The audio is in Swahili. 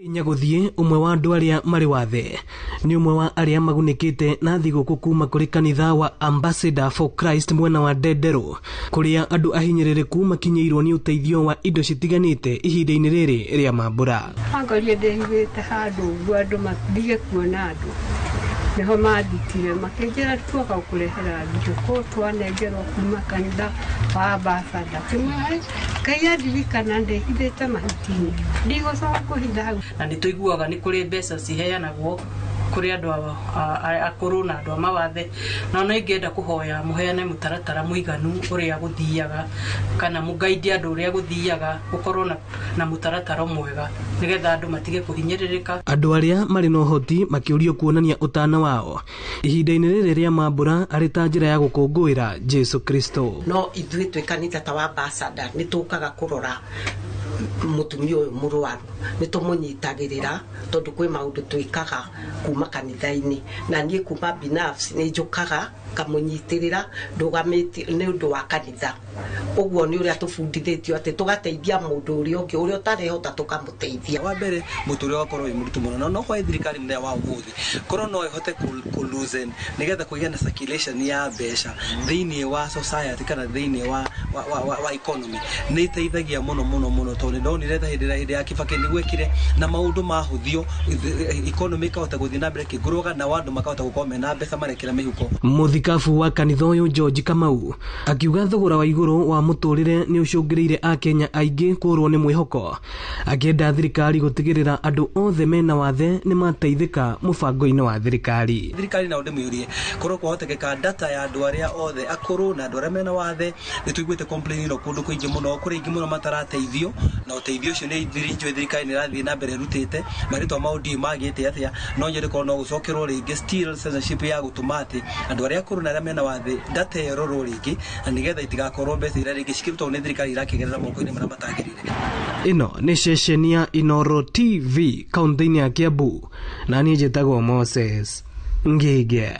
Nyaguthie umwe wa andu aria mari wathe ni umwe wa aria magunikite na thiguku kuma kuri kanitha wa Ambassador for Christ mwena wa Ndendero kuria andu ahinyiririku makinyirwo ni uteithio wa indo citiganite ihinda-ini riri ria mambura. Angalia ndehithite handu andu mathige kuona andu neho mathikire makejera tuoka kurehera njuko twanengerwo kuma kanitha wa Ambassador kimwe kaya dirikana ndehithite mahitini ndigocoka kuhitha na nituiguaga ni kuri mbeca ciheanagwo kuri andu akuru na andu mawathe na ingenda kuhoya muheane mutaratara muiganu uria guthiaga kana mugaidi andu uria guthiaga gukorwo na mutaratara mwega nigetha andu matige kuhinyiririka. Andu aria mari no hoti makiurio kuonania utana wao ihinda-ini riri ria mambura ari ta njira ya gukungwira Jesu Kristo. No ithuĩ twĩ kanitha ta wa Ambassador ni tukaga kurora mutumia uyu murwaru ni tumunyitagirira tondu kwi maundu twikaga kuma kanitha-ini na nie kuma binafsi ni njukaga kamunyitirira ndugamiti ni undu wa kanitha uguo ni uria tufundithitio ati tugateithia mundu uria ungi uria utarehota tukamuteithia. Wa mbere muturio wakorwo imurutu muno no kwa thirikari ndia wa umuthi korwo no ihote kuluzen nigetha kugia na circulation ya mbeca thiini wa society kana thiini wa economy ni iteithagia muno tondu ndonire ta hindi ya Kibaki ni gwekire na maundu mahuthio economy kahota guthii na mbere kiguruga na wandu makahota gukorwo mena mbeca marekera mihuko. Muthikabu wa kanitha uyu George Kamau akiuga thogora wa iguru wa muturire ni ucungiriire akenya aingi kurwo ni mwihoko akienda thirikari gutigirira andu othe mena wathe ni mateithika mubango-ini wa thirikari na undu miurie korwo kwahotekeka data ya andu aria othe akuru na andu aria mena wathe ni tuiguite complain no kundu kuingi muno kuri ingi muno matarateithio na uteithio ucio ni thirikari ni rathii na mbere rutite marito maudi magite atia no nyeri korwo no gucokerwo ringi still censorship ya gutumati andu aria akuru na aria mena wathe data erorwo ringi na nigetha itigakorwo mbeca iria ringi cikirutwo ni thirikari irakigerera moko-ini maria matagirire. Ino ni ceceni ya Inoro TV kaunti-ini ya Kiambu na ni njitagwo Moses Ngige.